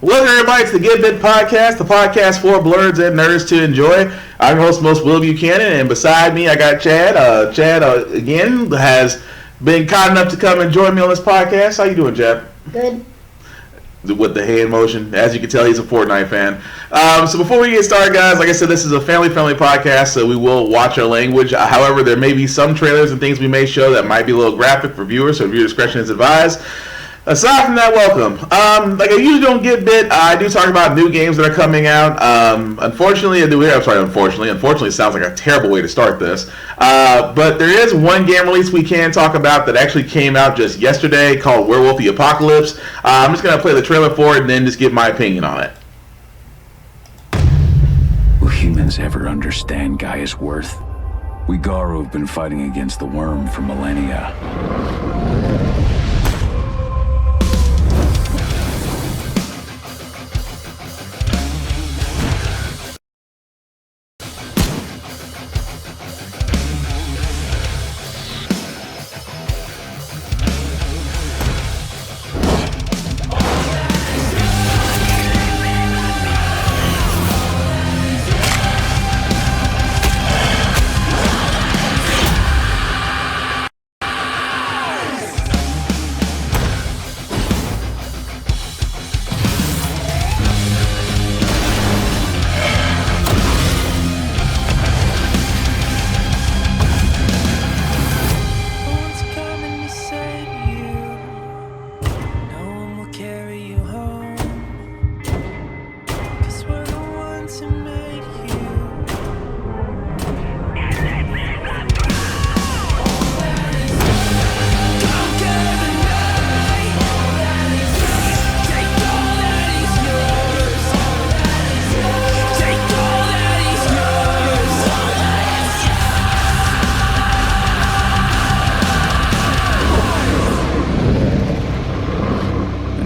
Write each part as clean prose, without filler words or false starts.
Welcome everybody to the Git Bit Podcast, the podcast for blurs and nerds to enjoy. I'm your host, Will Buchanan, and beside me I got Chad. Chad, again, has been kind enough to come and join me on this podcast. How you doing, Chad? Good. With the hand motion. As you can tell, he's a Fortnite fan. So before we get started, guys, like I said, this is a family-friendly podcast, so we will watch our language. However, there may be some trailers and things we may show that might be a little graphic for viewers, so viewer discretion is advised. Aside from that, welcome. Like I usually don't get bit, I do talk about new games that are coming out. Unfortunately, it sounds like a terrible way to start this. But there is one game release we can talk about that actually came out just yesterday called Werewolf the Apocalypse. I'm just going to play the trailer for it and then just give my opinion on it. Will humans ever understand Gaia's worth? We Garu have been fighting against the worm for millennia.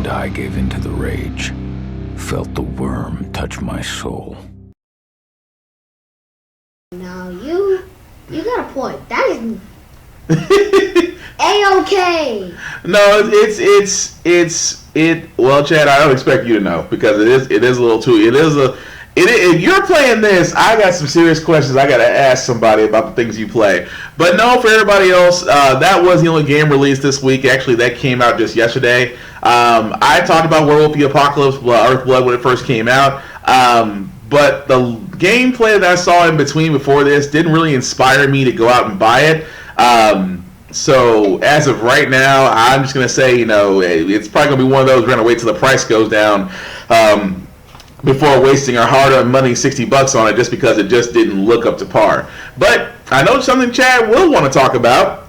I gave into the rage, felt the worm touch my soul. Now you got a point. That is A-okay. No, well, Chad, I don't expect you to know because it is a little too. If you're playing this, I got some serious questions I got to ask somebody about the things you play. But no, for everybody else, that was the only game released this week. Actually, that came out just yesterday. I talked about Werewolf the Apocalypse, Earthblood, when it first came out. But the gameplay that I saw in between before this didn't really inspire me to go out and buy it. So as of right now, I'm just going to say, it's probably going to be one of those, we're going to wait till the price goes down before wasting our hard-earned money, $60 on it, just because it just didn't look up to par. But I know something Chad will want to talk about,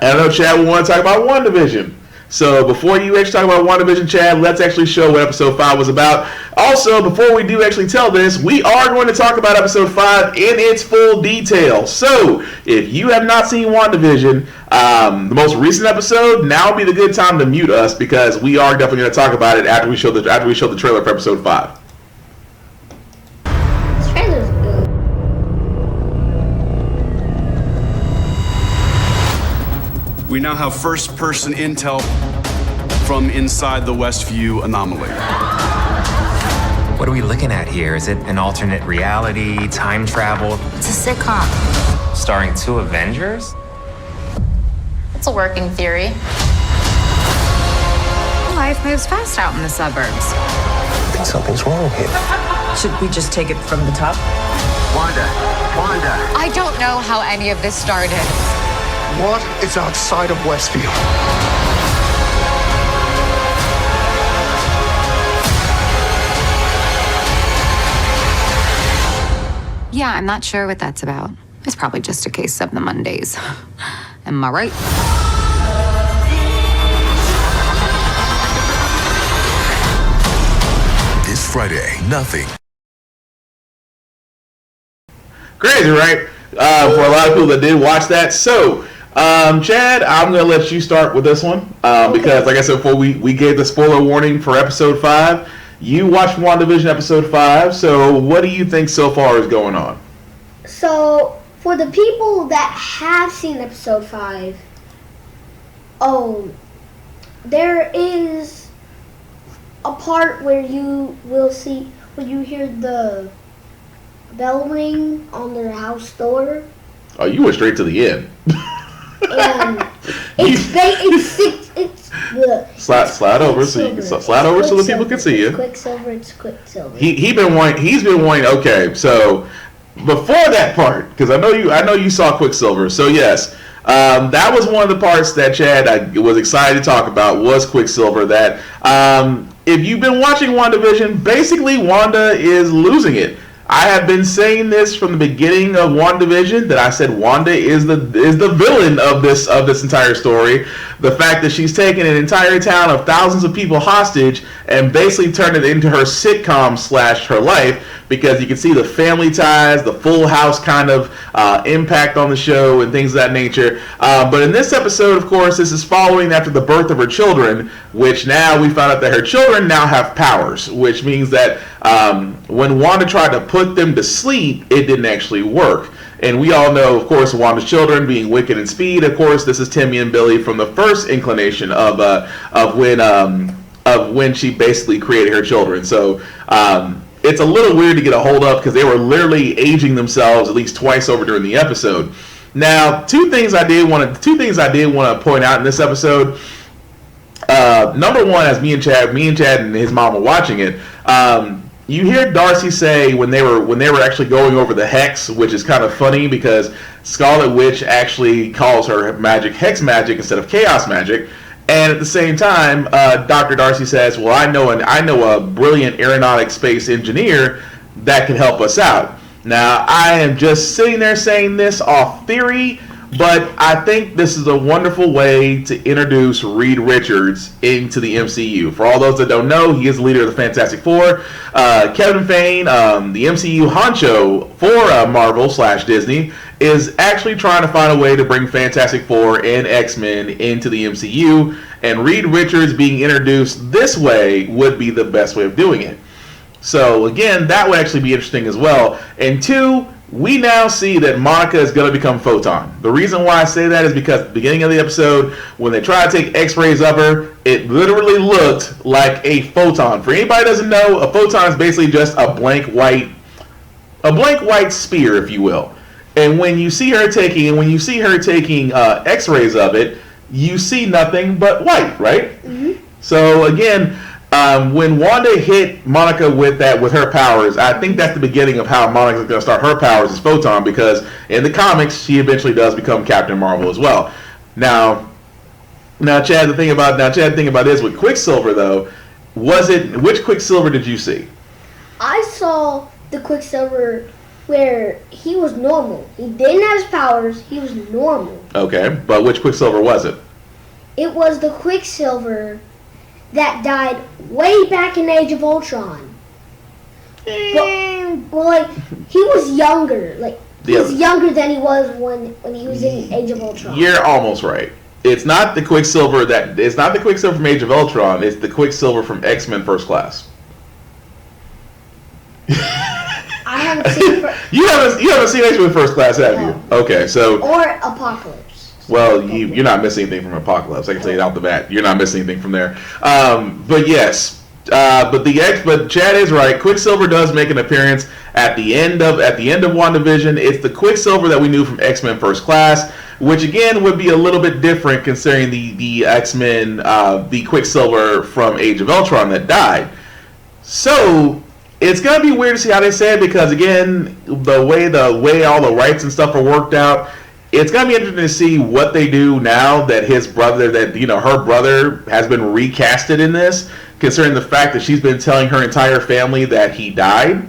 and I know Chad will want to talk about WandaVision. So before you actually talk about WandaVision, Chad, let's actually show what Episode 5 was about. Also, before we do actually tell this, we are going to talk about Episode 5 in its full detail. So if you have not seen WandaVision, the most recent episode, now would be the good time to mute us because we are definitely going to talk about it after we show the trailer for Episode 5. We now have first-person intel from inside the Westview anomaly. What are we looking at here? Is it an alternate reality, time travel? It's a sitcom. Starring 2 Avengers? It's a working theory. Life moves fast out in the suburbs. I think something's wrong here. Should we just take it from the top? Wanda! I don't know how any of this started. What is outside of Westview? Yeah, I'm not sure what that's about. It's probably just a case of the Mondays. Am I right? This Friday, nothing. Crazy, right? For a lot of people that did watch that. So, Chad, I'm going to let you start with this one because, like I said before, we gave the spoiler warning for Episode 5. You watched WandaVision Episode 5, so what do you think so far is going on? So, for the people that have seen Episode 5, there is a part where you will see when you hear the bell ring on their house door. Oh, you went straight to the end. And it's slide over so you can slide over so the people can see you. Quicksilver. It's Quicksilver. He's been wanting. Okay, so before that part, because I know you saw Quicksilver. So yes, that was one of the parts that Chad was excited to talk about was Quicksilver. That if you've been watching WandaVision, basically Wanda is losing it. I have been saying this from the beginning of WandaVision that I said Wanda is the villain of this entire story. The fact that she's taken an entire town of thousands of people hostage and basically turned it into her sitcom / her life, because you can see the family ties, the Full House kind of impact on the show and things of that nature. But in this episode, of course, this is following after the birth of her children, which now we found out that her children now have powers, which means that when Wanda tried to put them to sleep, it didn't actually work. And we all know, of course, Wanda's children being Wiccan and Speed. Of course, this is Timmy and Billy from the first inclination of when she basically created her children. So it's a little weird to get a hold of because they were literally aging themselves at least twice over during the episode. Now, two things I did want to point out in this episode. Number one, as me and Chad and his mom were watching it, you hear Darcy say when they were actually going over the hex, which is kind of funny because Scarlet Witch actually calls her magic hex magic instead of chaos magic. And at the same time, Dr. Darcy says, "Well, I know a brilliant aeronautic space engineer that can help us out." Now, I am just sitting there saying this off theory, but I think this is a wonderful way to introduce Reed Richards into the MCU. For all those that don't know, he is the leader of the Fantastic Four. Kevin Feige, the MCU honcho for Marvel / Disney, is actually trying to find a way to bring Fantastic Four and X-Men into the MCU, and Reed Richards being introduced this way would be the best way of doing it. So again, that would actually be interesting as well. And two, we now see that Monica is going to become Photon. The reason why I say that is because at the beginning of the episode, when they try to take x-rays of her, it literally looked like a photon. For anybody who doesn't know, a photon is basically just a blank white sphere, if you will. And when you see her taking x-rays of it, you see nothing but white, right? Mm-hmm. So again, when Wanda hit Monica with her powers, I think that's the beginning of how Monica's going to start her powers as Photon, because in the comics, she eventually does become Captain Marvel as well. Now, Chad, the thing about this with Quicksilver though, which Quicksilver did you see? I saw the Quicksilver where he was normal. He didn't have his powers. He was normal. Okay, but which Quicksilver was it? It was the Quicksilver that died way back in Age of Ultron. He was younger. He was younger than he was when he was in Age of Ultron. You're almost right. It's not the Quicksilver from Age of Ultron. It's the Quicksilver from X-Men First Class. I haven't seen. You haven't seen X-Men First Class, have you? Okay, so. Or Apocalypse. Well, you're not missing anything from Apocalypse. I can tell you out the bat. You're not missing anything from there. But yes, but Chad is right. Quicksilver does make an appearance at the end of WandaVision. It's the Quicksilver that we knew from X-Men First Class, which again would be a little bit different considering the X-Men, the Quicksilver from Age of Ultron that died. So it's gonna be weird to see how they say it, because again, the way all the rights and stuff are worked out. It's going to be interesting to see what they do now that her brother has been recasted in this, considering the fact that she's been telling her entire family that he died.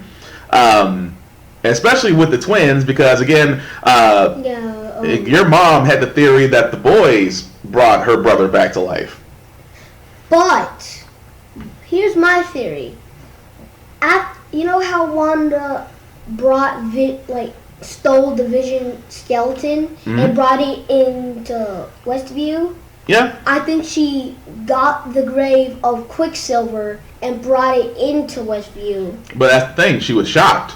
Especially with the twins, because again, your mom had the theory that the boys brought her brother back to life. But here's my theory. You know how Wanda brought stole the Vision skeleton and brought it into Westview? Yeah. I think she got the grave of Quicksilver and brought it into Westview. But that's the thing. She was shocked.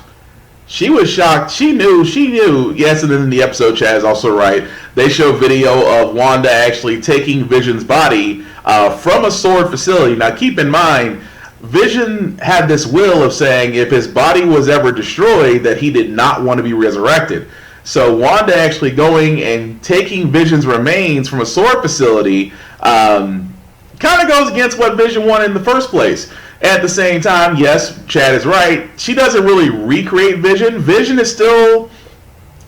She knew. Yes, and then in the episode, Chad is also right. They show video of Wanda actually taking Vision's body from a sword facility. Now, keep in mind, Vision had this will of saying if his body was ever destroyed, that he did not want to be resurrected. So Wanda actually going and taking Vision's remains from a sword facility kind of goes against what Vision wanted in the first place. At the same time, yes, Chad is right. She doesn't really recreate Vision. Vision is still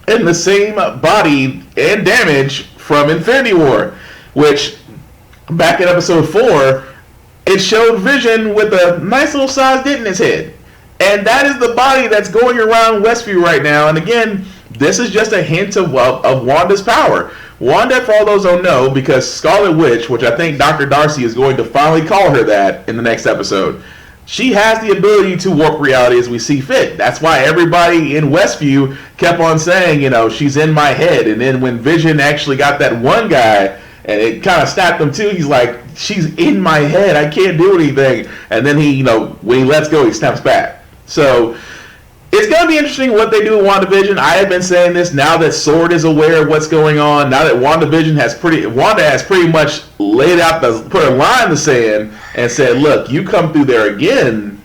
in the same body and damage from Infinity War, which back in episode 4, it showed Vision with a nice little sized dent in his head. And that is the body that's going around Westview right now. And again, this is just a hint of Wanda's power. Wanda, for all those who don't know, because Scarlet Witch, which I think Dr. Darcy is going to finally call her that in the next episode, she has the ability to warp reality as we see fit. That's why everybody in Westview kept on saying, she's in my head. And then when Vision actually got that one guy, and it kind of snapped him too, he's like, she's in my head, I can't do anything. And then he, when he lets go, he snaps back. So it's going to be interesting what they do with WandaVision. I have been saying this now that Sword is aware of what's going on. Now that Wanda has pretty much laid out, put a line in the sand and said, look, you come through there again,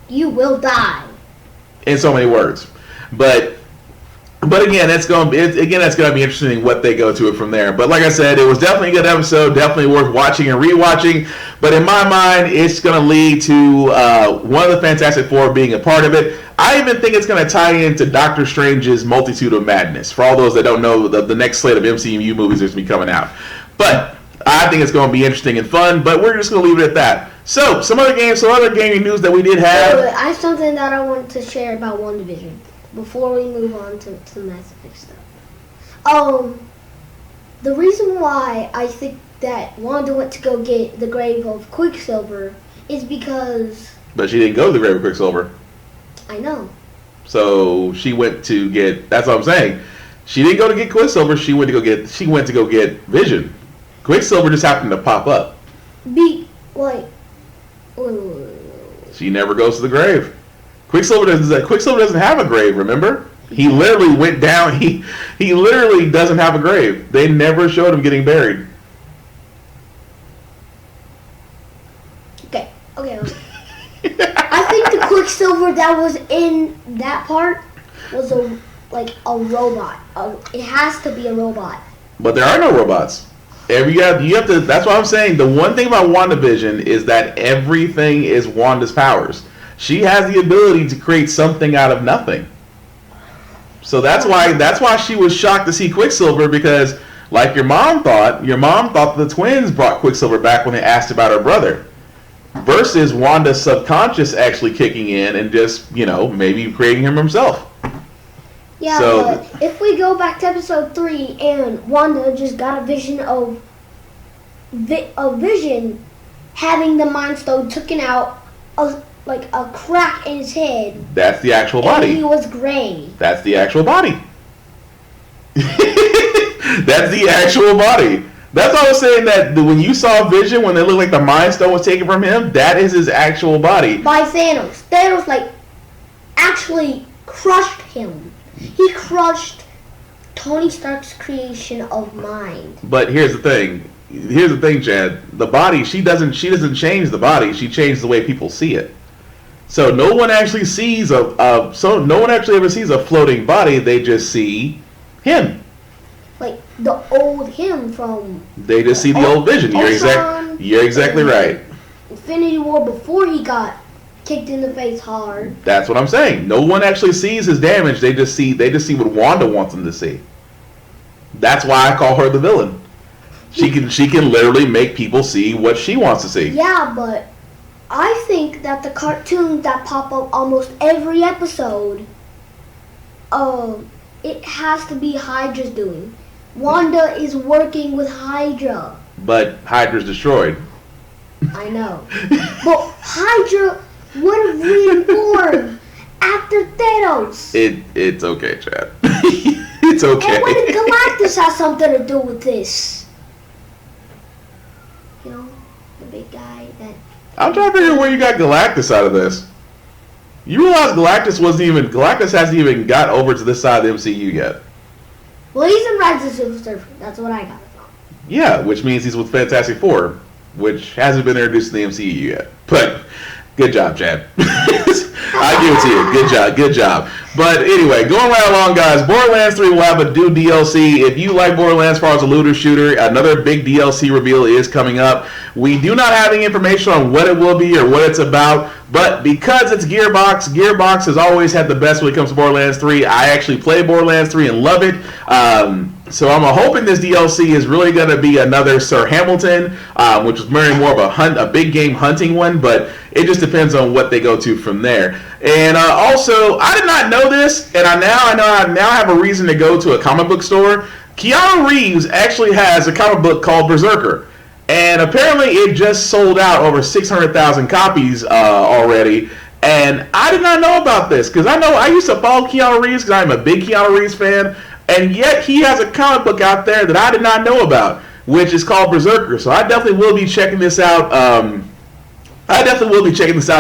you will die. In so many words. But again, that's going to be interesting what they go to it from there. But like I said, it was definitely a good episode, definitely worth watching and rewatching. But in my mind, it's going to lead to one of the Fantastic Four being a part of it. I even think it's going to tie into Doctor Strange's Multitude of Madness. For all those that don't know, the next slate of MCU movies is going to be coming out. But I think it's going to be interesting and fun. But we're just going to leave it at that. So some other gaming news that we did have. I have something that I wanted to share about WandaVision before we move on to the Mass Effect stuff. The reason why I think that Wanda went to go get the grave of Quicksilver is because... But she didn't go to the grave of Quicksilver. I know. So she went to get... That's what I'm saying. She didn't go to get Quicksilver. She went to go get Vision. Quicksilver just happened to pop up. She never goes to the grave. Quicksilver doesn't have a grave, remember? He literally went down. He literally doesn't have a grave. They never showed him getting buried. Okay. I think the Quicksilver that was in that part was a robot. It has to be a robot. But there are no robots. You have to. That's what I'm saying. The one thing about WandaVision is that everything is Wanda's powers. She has the ability to create something out of nothing. So that's why she was shocked to see Quicksilver, because like your mom thought the twins brought Quicksilver back when they asked about her brother. Versus Wanda's subconscious actually kicking in and just, maybe creating him herself. Yeah, but if we go back to episode 3 and Wanda just got a vision of Vision having the Mind Stone taken out, like a crack in his head. That's the actual body. And he was gray. That's the actual body. That's the actual body. That's why I was saying that when you saw Vision, when it looked like the Mind Stone was taken from him, that is his actual body. By Thanos. Thanos, actually crushed him. He crushed Tony Stark's creation of mind. But here's the thing. Chad. The body, she doesn't change the body. She changed the way people see it. So no one actually sees no one actually ever sees a floating body. They just see him. Like the old him from. They just see the old Vision. You're exactly right. Infinity War before he got kicked in the face hard. That's what I'm saying. No one actually sees his damage. They just see what Wanda wants them to see. That's why I call her the villain. She can literally make people see what she wants to see. Yeah, but I think that the cartoons that pop up almost every episode, it has to be Hydra's doing. Wanda is working with Hydra. But Hydra's destroyed. I know. But Hydra would have reformed after Thanos. It's okay, Chad. It's okay. And what if Galactus has something to do with this? The big guy that... I'm trying to figure out where you got Galactus out of this. You realize Galactus hasn't even got over to this side of the MCU yet. Well, he's in Rise of the Silver Surfer. That's what I got it from. Yeah, which means he's with Fantastic Four. which hasn't been introduced in the MCU yet. But good job, Chad. I give it to you. Good job. But anyway, going right along, guys, Borderlands 3 will have a new DLC. If you like Borderlands as far as a looter shooter, another big DLC reveal is coming up. We do not have any information on what it will be or what it's about, but because it's Gearbox has always had the best when it comes to Borderlands 3. I actually played Borderlands 3 and love it. So I'm hoping this DLC is really going to be another Sir Hamilton, which is very more of a big game hunting one, but it just depends on what they go to from there. And also, I did not know this, and I now have a reason to go to a comic book store. Keanu Reeves actually has a comic book called Berserker, and apparently it just sold out over 600,000 copies already. And I did not know about this because I used to follow Keanu Reeves because I'm a big Keanu Reeves fan. And yet he has a comic book out there that I did not know about, which is called Berserker. So I definitely will be checking this out.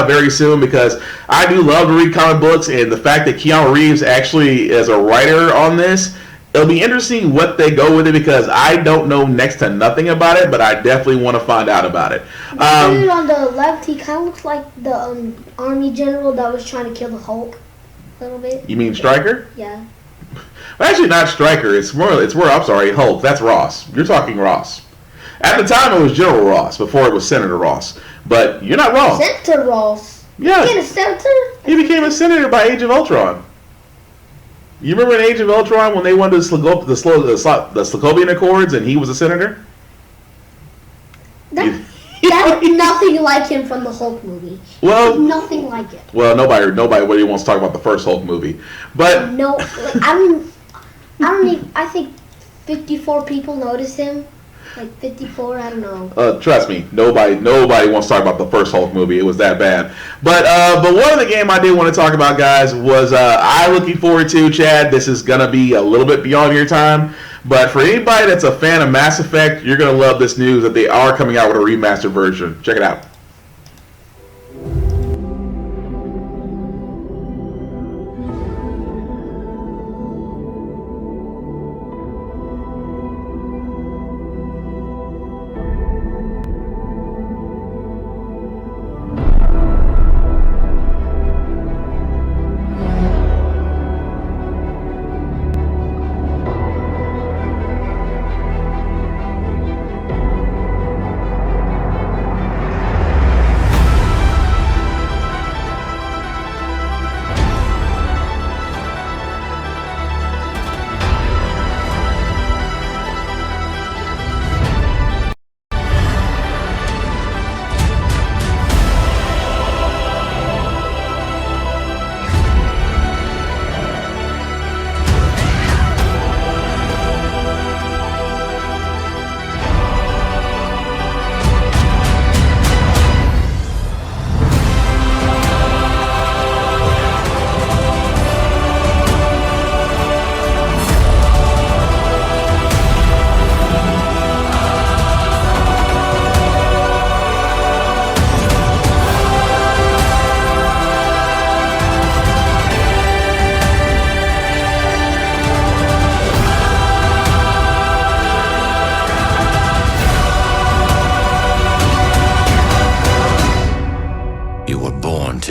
Very soon because I do love to read comic books, and the fact that Keanu Reeves actually is a writer on this, it'll be interesting what they go with it because I don't know next to nothing about it, but I definitely want to find out about it. The dude on the left, he kind of looks like the army general that was trying to kill the Hulk a little bit. You mean Stryker? Yeah. Well, actually, not Stryker. It's more. I'm sorry, Hulk. That's Ross. You're talking Ross. At the time, it was General Ross before it was Senator Ross. But you're not wrong. Senator Ross. Yeah. He became a senator. He became a senator by Age of Ultron. You remember in Age of Ultron when they wanted the Sokovian Accords and he was a senator? That's nothing like him from the Hulk movie. Well, nothing like it. Well, nobody really wants to talk about the first Hulk movie. But no, I think 54 people noticed him. Like 54, I don't know. Trust me, nobody wants to talk about the first Hulk movie. It was that bad. But one of the game I did want to talk about, guys, was I'm looking forward to, Chad. This is gonna be a little bit beyond your time, but for anybody that's a fan of Mass Effect, you're gonna love this news that they are coming out with a remastered version. Check it out.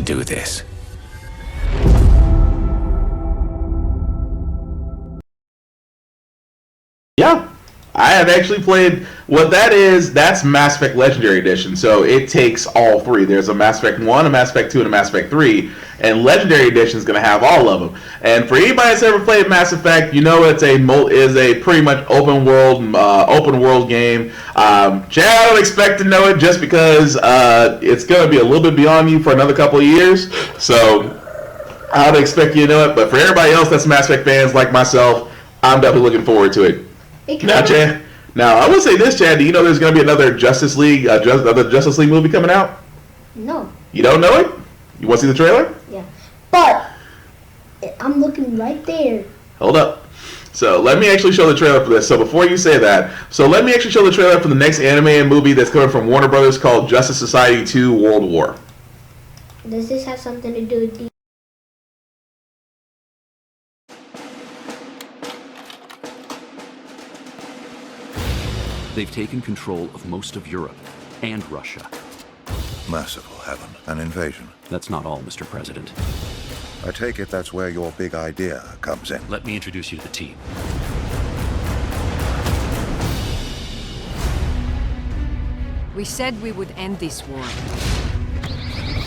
Do this. Yeah, I have actually played what that is. That's Mass Effect Legendary Edition. So it takes all three. There's a Mass Effect 1, a Mass Effect 2, and a Mass Effect 3. And Legendary Edition is going to have all of them. And for anybody that's ever played Mass Effect, you know it's a pretty much open world game. Chad, I don't expect to know it just because it's going to be a little bit beyond you for another couple of years. So I don't expect you to know it. But for everybody else that's Mass Effect fans like myself, I'm definitely looking forward to it. Now, Chad. Now, I will say this, Chad. Do you know there's going to be another Justice League movie coming out? No. You don't know it? You want to see the trailer? Yeah. But I'm looking right there. Hold up. So let me actually show the trailer for this. So before you say that, let me actually show the trailer for the next animated movie that's coming from Warner Brothers called Justice Society 2 World War. Does this have something to do with the... They've taken control of most of Europe. and Russia. Merciful heaven. An invasion. That's not all, Mr. President. I take it that's where your big idea comes in. Let me introduce you to the team. We said we would end this war.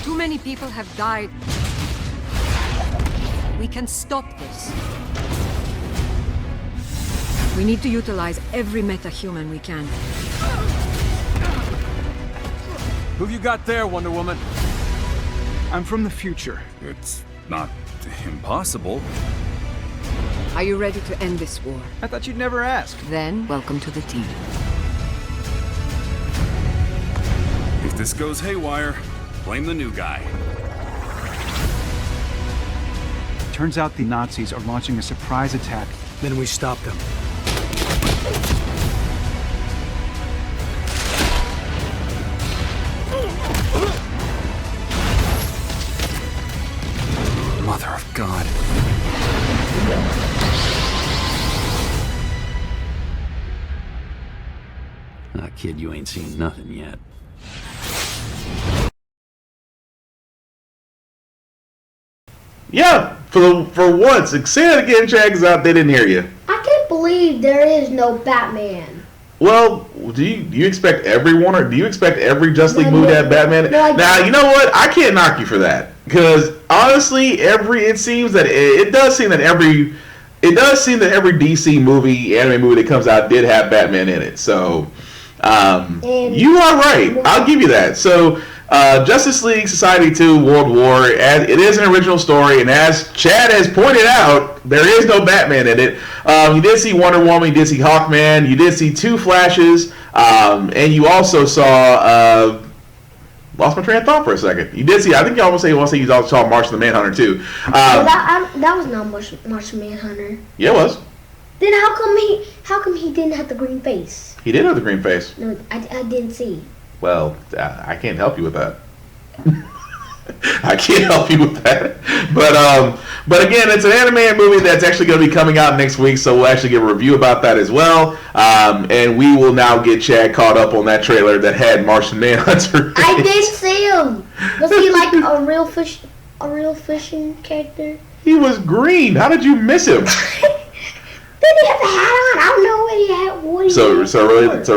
Too many people have died. We can stop this. We need to utilize every metahuman we can. Who've you got there, Wonder Woman? I'm from the future. It's not impossible. Are you ready to end this war? I thought you'd never ask. Then, welcome to the team. If this goes haywire, blame the new guy. Turns out the Nazis are launching a surprise attack. Then we stop them. Mother of God. Kid, you ain't seen nothing yet. Yeah, for once. Say it again, Chad, because they didn't hear you. I can't believe there is no Batman. Well, do you expect everyone, or do you expect every Justice League movie to have Batman? Now, you know what? I can't knock you for that, because honestly, it seems that it does seem that every DC movie, anime movie that comes out did have Batman in it. So, you are right. I'll give you that. So, Justice League Society 2 World War, it is an original story, and as Chad has pointed out, there is no Batman in it. You did see Wonder Woman, you did see Hawkman, you did see 2 Flashes, and you also saw, lost my train of thought for a second. You did see, I think you almost say you also saw Martian the Manhunter too. That was not Martian Manhunter. Yeah, it was. Then how come he didn't have the green face? He did have the green face. No, I didn't see. Well, I can't help you with that. I can't help you with that. But again, it's an animated movie that's actually going to be coming out next week, so we'll actually give a review about that as well. And we will now get Chad caught up on that trailer that had Martian Manhunter. I did see him. Was he like a real fishing character? He was green. How did you miss him? Did he have the hat on? I don't know what he had. So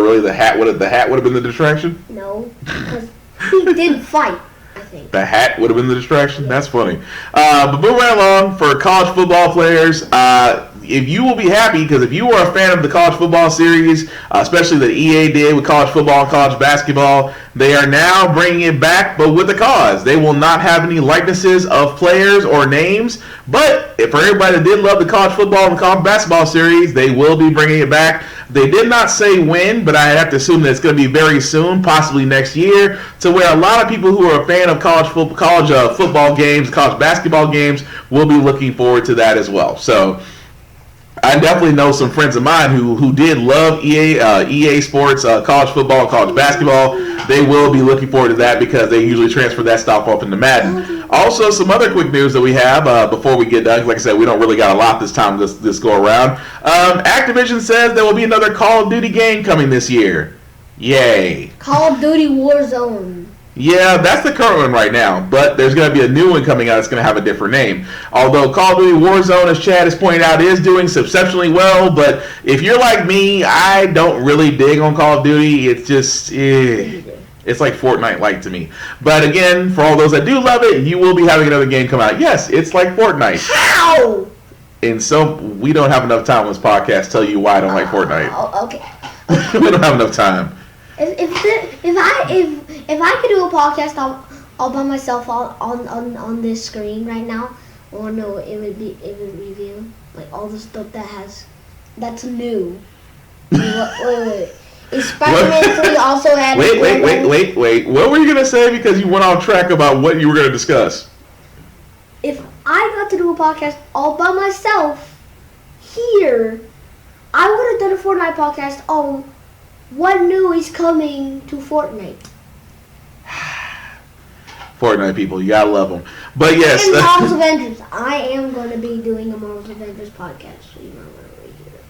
really, the hat would have been the distraction? No, because he did fight. I think the hat would have been the distraction. That's funny. But moving right along for college football players. If you will be happy, because if you were a fan of the college football series, especially that EA did with college football and college basketball, they are now bringing it back, but with a cause. They will not have any likenesses of players or names, but if for everybody that did love the college football and college basketball series, they will be bringing it back. They did not say when, but I have to assume that it's going to be very soon, possibly next year, to where a lot of people who are a fan of college football games, college basketball games, will be looking forward to that as well. So I definitely know some friends of mine who did love EA Sports, college football, college basketball. They will be looking forward to that because they usually transfer that stuff up into Madden. Also, some other quick news that we have before we get done. Like I said, we don't really got a lot this time this go around. Activision says there will be another Call of Duty game coming this year. Yay. Call of Duty Warzone. Yeah, that's the current one right now, but there's going to be a new one coming out that's going to have a different name. Although Call of Duty Warzone, as Chad has pointed out, is doing exceptionally well, but if you're like me, I don't really dig on Call of Duty. It's just, it's like Fortnite-like to me. But again, for all those that do love it, you will be having another game come out. Yes, it's like Fortnite. How? And so we don't have enough time on this podcast to tell you why I don't like Fortnite. Okay. We don't have enough time. If I could do a podcast all by myself on this screen right now, or no, it would reveal like all the stuff that's new. Wait. Is Spider-Man 3 also had? Wait. What were you gonna say? Because you went off track about what you were gonna discuss. If I got to do a podcast all by myself here, I would have done a Fortnite podcast on what new is coming to Fortnite. Fortnite people, you gotta love them. But yes, and Marvel's Avengers. I am going to be doing a Marvel's Avengers podcast, so you might want to read it.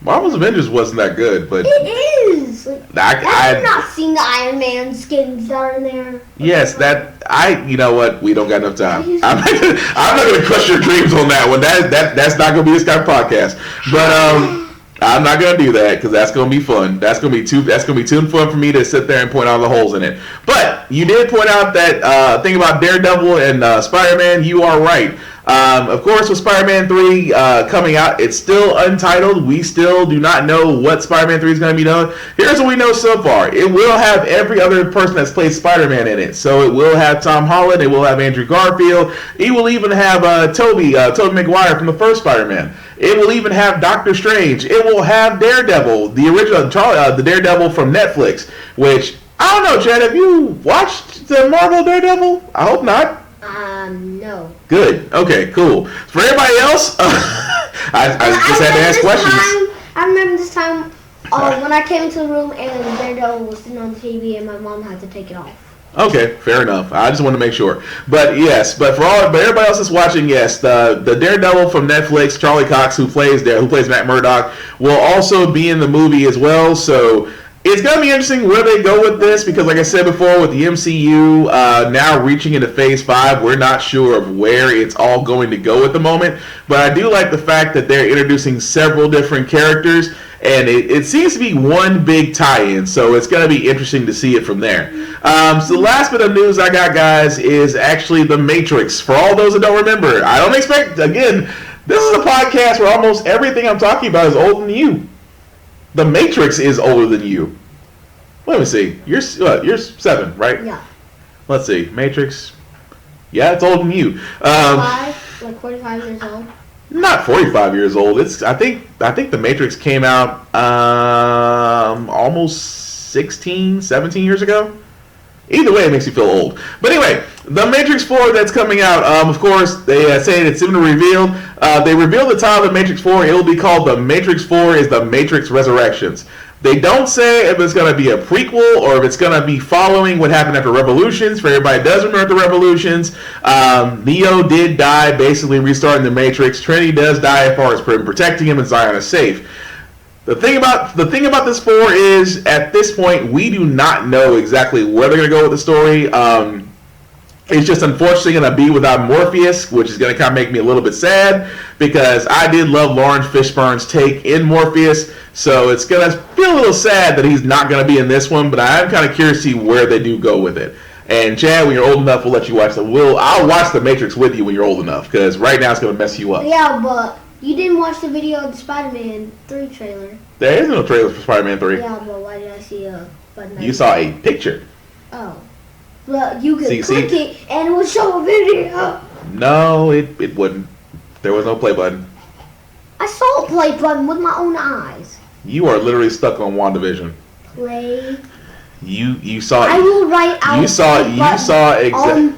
Marvel's Avengers wasn't that good, but it is. Have you not seen the Iron Man skins that are in there? Yes, you know what? We don't got enough time. I'm not going to crush your dreams on that one. That's not going to be this kind of podcast. But I'm not going to do that because that's going to be fun. That's going to be too fun for me to sit there and point out the holes in it. But you did point out that thing about Daredevil and Spider-Man. You are right. Of course, with Spider-Man 3 coming out, it's still untitled. We still do not know what Spider-Man 3 is going to be done. Here's what we know so far. It will have every other person that's played Spider-Man in it. So it will have Tom Holland. It will have Andrew Garfield. It will even have Tobey Maguire from the first Spider-Man. It will even have Doctor Strange. It will have Daredevil, the original, the Daredevil from Netflix, which, I don't know, Chad, have you watched the Marvel Daredevil? I hope not. No. Good. Okay, cool. For everybody else, I just had to ask questions. I remember this time when I came into the room and Daredevil was sitting on the TV and my mom had to take it off. Okay, fair enough. I just wanted to make sure. But yes, but everybody else that's watching, yes, the Daredevil from Netflix, Charlie Cox, who plays Matt Murdock, will also be in the movie as well. So it's going to be interesting where they go with this because, like I said before, with the MCU now reaching into Phase 5, we're not sure of where it's all going to go at the moment. But I do like the fact that they're introducing several different characters, and it seems to be one big tie-in, so it's going to be interesting to see it from there. So the last bit of news I got, guys, is actually The Matrix. For all those that don't remember, I don't expect, again, this is a podcast where almost everything I'm talking about is older than you. The Matrix is older than you. Let me see. You're 7, right? Yeah. Let's see. Matrix. Yeah, it's older than you. 45 years old. Not 45 years old. I think The Matrix came out almost 16, 17 years ago. Either way, it makes you feel old. But anyway, The Matrix 4 that's coming out, of course, they say it's even revealed. They revealed the title of The Matrix 4. It will be called The Matrix 4 is The Matrix Resurrections. They don't say if it's going to be a prequel or if it's going to be following what happened after Revolutions. For everybody that does remember the Revolutions, Neo did die, basically restarting the Matrix. Trinity does die as far as protecting him, and Zion is safe. The thing about this 4 is, at this point, we do not know exactly where they're going to go with the story. It's just unfortunately going to be without Morpheus, which is going to kind of make me a little bit sad because I did love Lawrence Fishburne's take in Morpheus. So it's going to feel a little sad that he's not going to be in this one, but I am kind of curious to see where they do go with it. And Chad, when you're old enough, we'll let you watch I'll watch The Matrix with you when you're old enough because right now it's going to mess you up. Yeah, but you didn't watch the video of the Spider-Man 3 trailer. There is no trailer for Spider-Man 3. Yeah, but why did I see a button? You saw a picture. Oh. Well, you could click it and it would show a video. No, it wouldn't. There was no play button. I saw a play button with my own eyes. You are literally stuck on WandaVision. Play. You saw. I will write out. You saw exactly.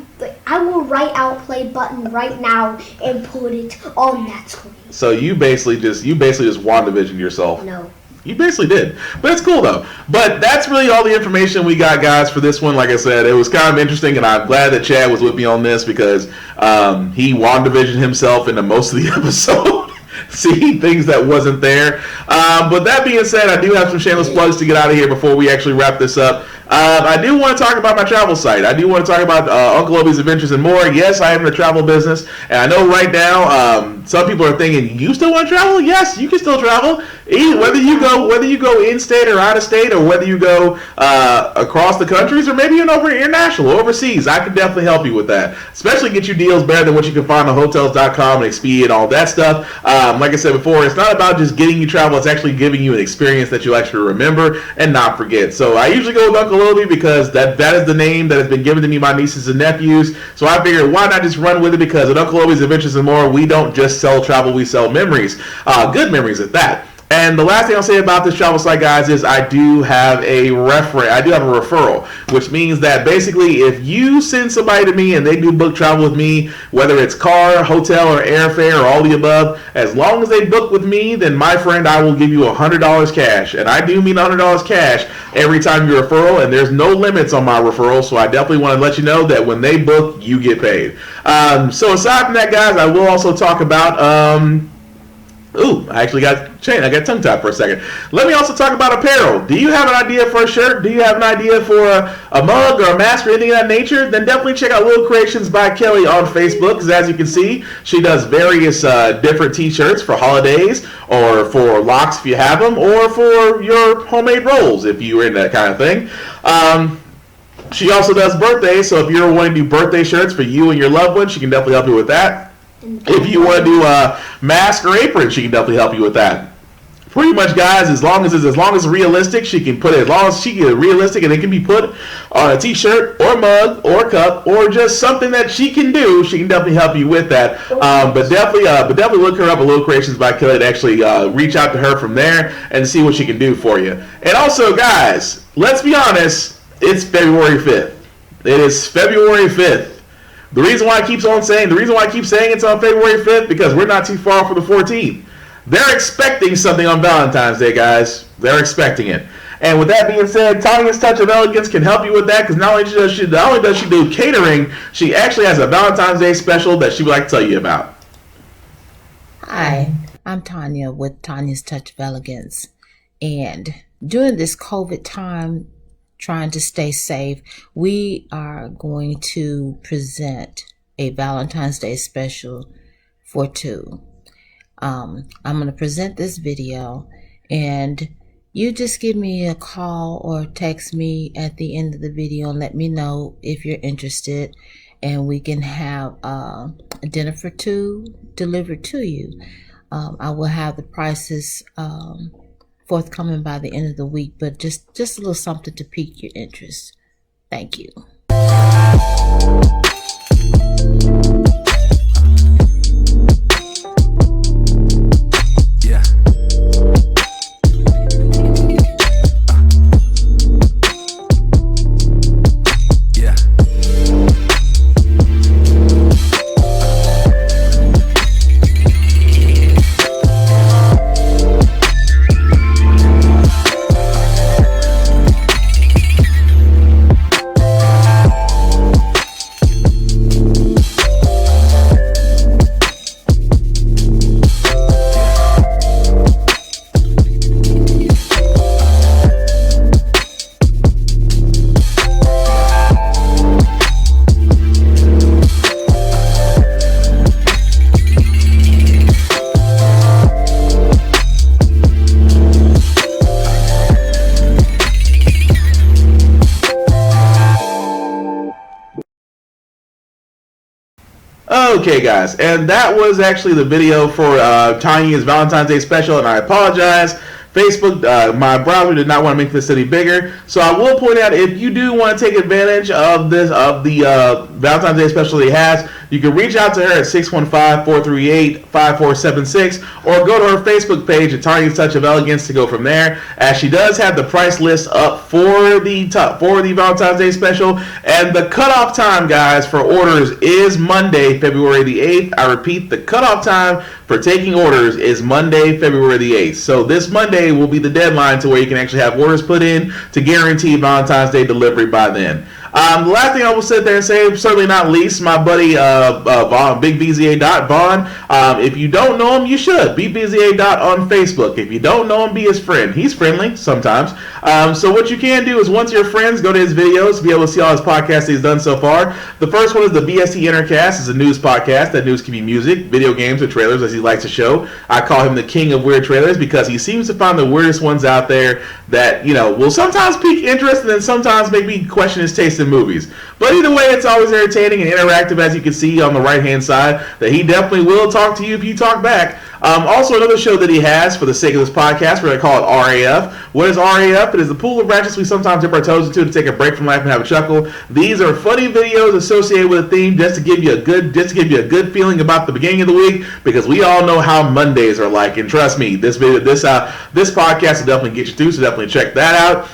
I will write out play button right now and put it on that screen. So you basically just WandaVision yourself. No. You basically did. But it's cool, though. But that's really all the information we got, guys, for this one. Like I said, it was kind of interesting, and I'm glad that Chad was with me on this because he WandaVisioned himself into most of the episode. See things that wasn't there. But that being said, I do have some shameless plugs to get out of here before we actually wrap this up. I do want to talk about my travel site. I do want to talk about Uncle Obi's Adventures and More. Yes, I am in the travel business, and I know right now some people are thinking, "You still want to travel?" Yes, you can still travel. Whether you go in state or out of state, or whether you go across the countries, or maybe international, overseas, I can definitely help you with that. Especially get you deals better than what you can find on Hotels.com and Expedia and all that stuff. Like I said before, it's not about just getting you travel; it's actually giving you an experience that you'll actually remember and not forget. So I usually go with Uncle Obi because that is the name that has been given to me by nieces and nephews. So I figured, why not just run with it? Because at Uncle Obi's Adventures and More, we don't just sell travel; we sell memories, good memories at that. And the last thing I'll say about this travel site, guys, is I do have a referral, which means that basically if you send somebody to me and they do book travel with me, whether it's car, hotel, or airfare, or all the above, as long as they book with me, then my friend, I will give you $100 cash. And I do mean $100 cash every time you referral, and there's no limits on my referral, so I definitely want to let you know that when they book, you get paid. So aside from that, guys, I will also talk about Ooh, I actually got tongue-tied for a second. Let me also talk about apparel. Do you have an idea for a shirt? Do you have an idea for a mug or a mask or anything of that nature? Then definitely check out Little Creations by Kelly on Facebook, because as you can see, she does various different t-shirts for holidays, or for locks if you have them, or for your homemade rolls if you're in that kind of thing. She also does birthdays, so if you're wanting to do birthday shirts for you and your loved ones, she can definitely help you with that. If you want to do a mask or apron, she can definitely help you with that. Pretty much, guys, as long as it's realistic, she can put it, as long as she can realistic and it can be put on a t-shirt or mug or cup or just something that she can do, she can definitely help you with that. But definitely look her up at Little Creations by Kelly and actually reach out to her from there and see what she can do for you. And also, guys, let's be honest, it's February 5th. It is February 5th. The reason why I keep saying it's on February 5th, because we're not too far from the 14th. They're expecting something on Valentine's Day, guys. They're expecting it. And with that being said, Tanya's Touch of Elegance can help you with that, because not only does she do catering, she actually has a Valentine's Day special that she would like to tell you about. Hi, I'm Tanya with Tanya's Touch of Elegance. And during this COVID time, trying to stay safe, we are going to present a Valentine's Day special for two. I'm going to present this video, and you just give me a call or text me at the end of the video and let me know if you're interested, and we can have a dinner for two delivered to you. I will have the prices forthcoming by the end of the week, but just a little something to pique your interest. Thank you. Okay, guys, and that was actually the video for Tanya's Valentine's Day special, and I apologize. Facebook, my browser did not want to make this any bigger, so I will point out, if you do want to take advantage of the Valentine's Day special he has, you can reach out to her at 615-438-5476, or go to her Facebook page at Tanya's Touch of Elegance to go from there, as she does have the price list up for the Valentine's Day special. And the cutoff time, guys, for orders is Monday, February the 8th. I repeat, the cutoff time for taking orders is Monday, February the 8th. So this Monday will be the deadline to where you can actually have orders put in to guarantee Valentine's Day delivery by then. The last thing I will sit there and say, certainly not least, my buddy Vaughn, Big BZA Vaughn. If you don't know him, you should. Be BZA on Facebook. If you don't know him, be his friend. He's friendly sometimes. So what you can do is, once you're friends, go to his videos to be able to see all his podcasts he's done so far. The first one is the BST Intercast. It's a news podcast. That news can be music, video games, or trailers, as he likes to show. I call him the king of weird trailers, because he seems to find the weirdest ones out there that, will sometimes pique interest and then sometimes make me question his taste in movies. But either way, it's always entertaining and interactive, as you can see on the right hand side, that he definitely will talk to you if you talk back. Also, another show that he has for the sake of this podcast, we're going to call it RAF. What is RAF? It is the pool of ratchets we sometimes dip our toes into to take a break from life and have a chuckle. These are funny videos associated with a theme, just to give you a good feeling about the beginning of the week, because we all know how Mondays are like. And trust me, this podcast will definitely get you through, so definitely check that out.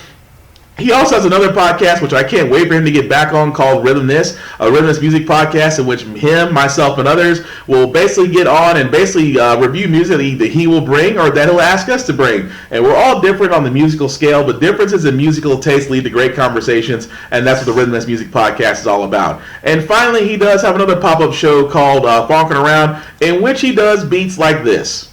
He also has another podcast, which I can't wait for him to get back on, called Rhythm This, a Rhythm This music podcast, in which him, myself, and others will basically get on and basically review music that he will bring or that he'll ask us to bring. And we're all different on the musical scale, but differences in musical taste lead to great conversations, and that's what the Rhythm This music podcast is all about. And finally, he does have another pop-up show called Fonkin' Around, in which he does beats like this.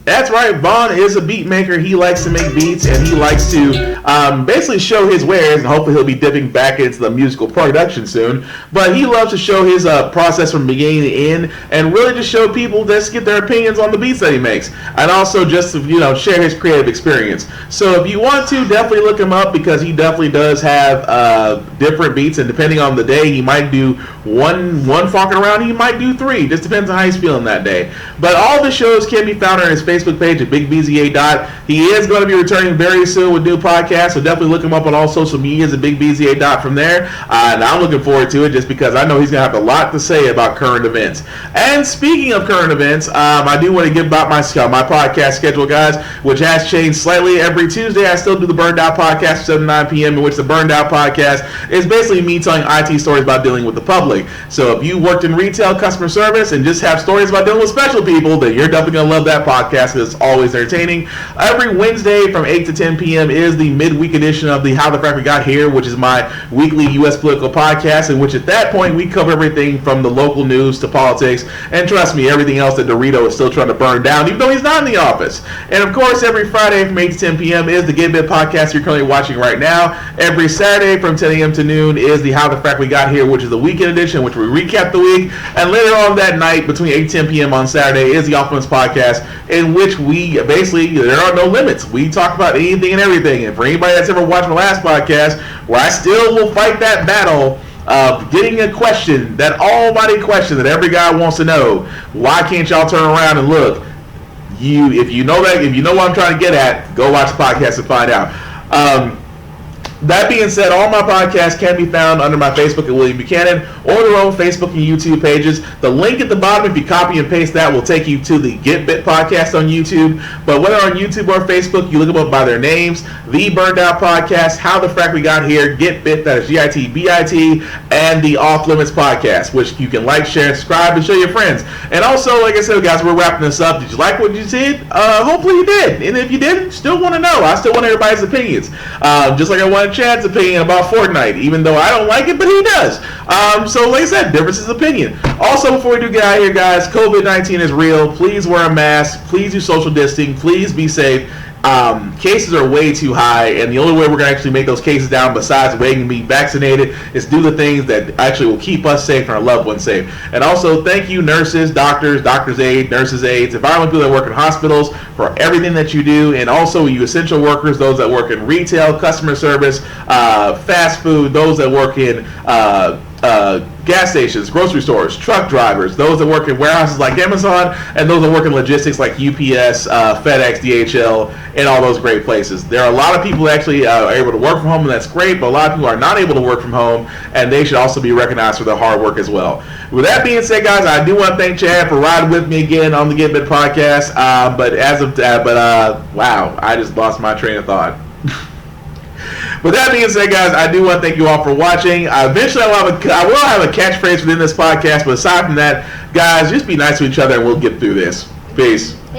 That's right, Vaughn is a beat maker. He likes to make beats, and he likes to basically show his wares, and hopefully he'll be dipping back into the musical production soon. But he loves to show his process from beginning to end, and really just show people, just get their opinions on the beats that he makes, and also just to, share his creative experience. So if you want to, definitely look him up, because he definitely does have different beats, and depending on the day, he might do one fucking around, he might do 3. Just depends on how he's feeling that day. But all the shows can be found on his Facebook page at BigBZA. He is going to be returning very soon with new podcasts, so definitely look him up on all social medias at BigBZA from there. And I'm looking forward to it, just because I know he's going to have a lot to say about current events. And speaking of current events, I do want to give about my podcast schedule, guys, which has changed slightly. Every Tuesday, I still do the Burned Out Podcast from 7 to 9 p.m., in which the Burned Out Podcast is basically me telling IT stories about dealing with the public. So if you worked in retail customer service and just have stories about dealing with special people, then you're definitely going to love that podcast, because it's always entertaining. Every Wednesday from 8 to 10 p.m. is the midweek edition of the How the Frack We Got Here, which is my weekly U.S. political podcast, in which at that point we cover everything from the local news to politics, and trust me, everything else that Dorito is still trying to burn down, even though he's not in the office. And of course, every Friday from 8 to 10 p.m. is the Git Bit Podcast you're currently watching right now. Every Saturday from 10 a.m. to noon is the How the Frack We Got Here, which is the weekend edition, which we recap the week. And later on that night, between 8 and 10 p.m. on Saturday, is the Off Limits Podcast, in which we basically, there are no limits. We talk about anything and everything. And for anybody that's ever watched my last podcast, where I still will fight that battle of getting a question, that almighty question that every guy wants to know, why can't y'all turn around and look? If you know what I'm trying to get at, go watch the podcast and find out. That being said, all my podcasts can be found under my Facebook at William Buchanan, or their own Facebook and YouTube pages. The link at the bottom, if you copy and paste that, will take you to the Git Bit Podcast on YouTube. But whether on YouTube or Facebook, you look them up by their names: The Burned Out Podcast, How the Frack We Got Here, Git Bit, that is GITBIT, and the Off Limits Podcast, which you can like, share, and subscribe, and show your friends. And also, like I said, guys, we're wrapping this up. Did you like what you did? Hopefully you did. And if you didn't, still want to know. I still want everybody's opinions. Just like I wanted Chad's opinion about Fortnite, even though I don't like it, but he does. So like I said, difference is opinion. Also, before we do get out of here, guys, COVID-19 is real. Please wear a mask. Please do social distancing. Please be safe. Cases are way too high, and the only way we're going to actually make those cases down, besides waiting to be vaccinated, is do the things that actually will keep us safe and our loved ones safe. And also, thank you, nurses, doctors, doctors' aid, nurses' aides, environmental people that work in hospitals, for everything that you do, and also you essential workers, those that work in retail, customer service, fast food, those that work in gas stations, grocery stores, truck drivers, those that work in warehouses like Amazon, and those that work in logistics like UPS, FedEx, DHL, and all those great places. There are a lot of people that actually are able to work from home, and that's great, but a lot of people are not able to work from home, and they should also be recognized for their hard work as well. With that being said, guys, I do want to thank Chad for riding with me again on the Git Bit Podcast, wow, I just lost my train of thought. With that being said, guys, I do want to thank you all for watching. Eventually, I will have a catchphrase within this podcast, but aside from that, guys, just be nice to each other and we'll get through this. Peace.